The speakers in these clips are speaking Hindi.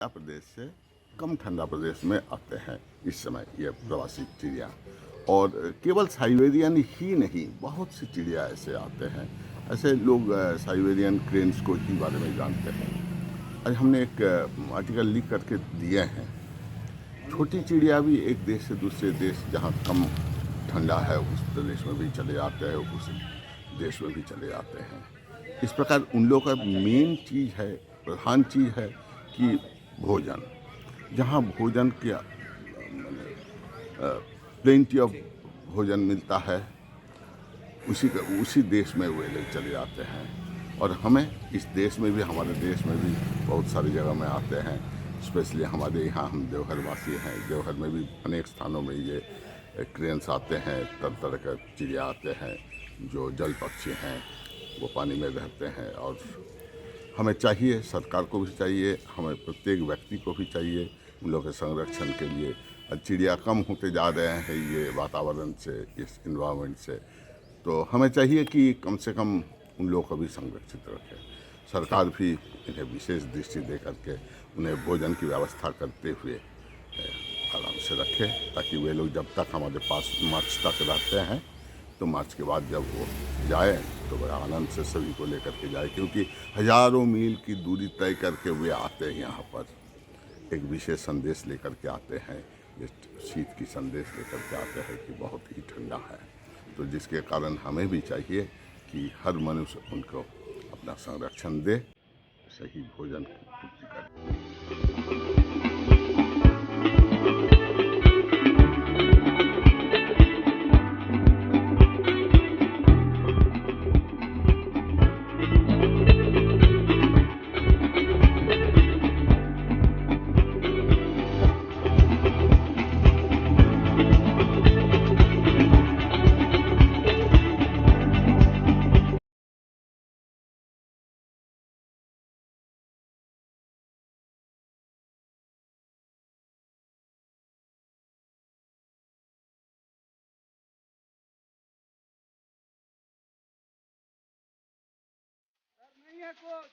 प्रदेश से कम ठंडा प्रदेश में आते हैं इस समय ये प्रवासी चिड़िया। और केवल साइबेरियन ही नहीं, बहुत सी चिड़िया ऐसे आते हैं। ऐसे लोग साइबेरियन क्रेन्स को ही बारे में जानते हैं। आज हमने एक आर्टिकल लिख करके दिए हैं। छोटी चिड़िया भी एक देश से दूसरे देश जहाँ कम ठंडा है उस प्रदेश में भी चले जाते हैं, उस देश में भी चले जाते हैं। इस प्रकार उन लोगों का मेन चीज़ है, प्रधान चीज़ है कि भोजन। जहाँ भोजन की प्लेंटी ऑफ भोजन मिलता है उसी देश में वे लोग चले जाते हैं। और हमें इस देश में भी, हमारे देश में भी बहुत सारी जगह में आते हैं। स्पेशली हमारे यहाँ, हम देवघर वासी हैं, देवघर में भी अनेक स्थानों में ये क्रेन्स आते हैं। तरह तरह के चिड़िया आते हैं जो जल पक्षी हैं, वो पानी में रहते हैं। और हमें चाहिए, सरकार को भी चाहिए, हमें प्रत्येक व्यक्ति को भी चाहिए उन लोगों के संरक्षण के लिए। चिड़िया कम होते जा रहे हैं ये वातावरण से, इस इन्वायरमेंट से, तो हमें चाहिए कि कम से कम उन लोगों को भी संरक्षित रखें। सरकार भी इन्हें विशेष दृष्टि दे करके उन्हें भोजन की व्यवस्था करते हुए आराम से रखे, ताकि वे लोग जब तक हमारे पास मार्च तक रहते हैं, तो मार्च के बाद जब वो जाए तो बड़ा आनंद से सभी को लेकर के जाए। क्योंकि हज़ारों मील की दूरी तय करके वे आते हैं यहाँ पर, एक विशेष संदेश लेकर के आते हैं। ये शीत की संदेश लेकर के आते हैं कि बहुत ही ठंडा है। तो जिसके कारण हमें भी चाहिए कि हर मनुष्य उनको अपना संरक्षण दे, सही भोजन की पूर्ति करे। नहीं है कुछ।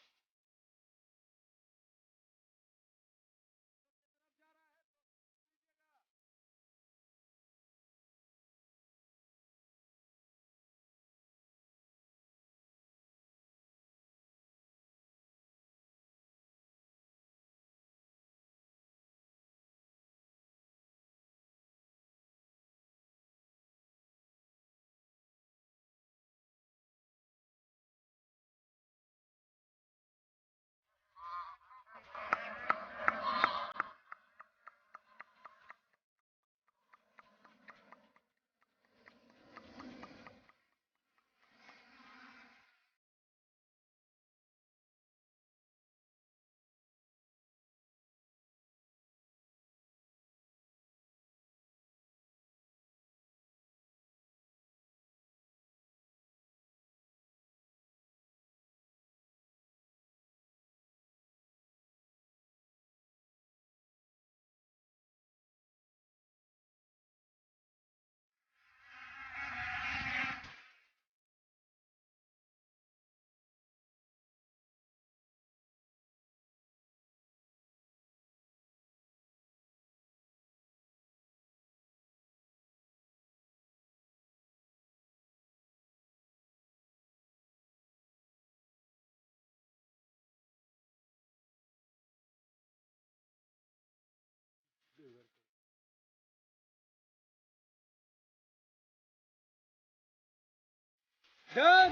डन।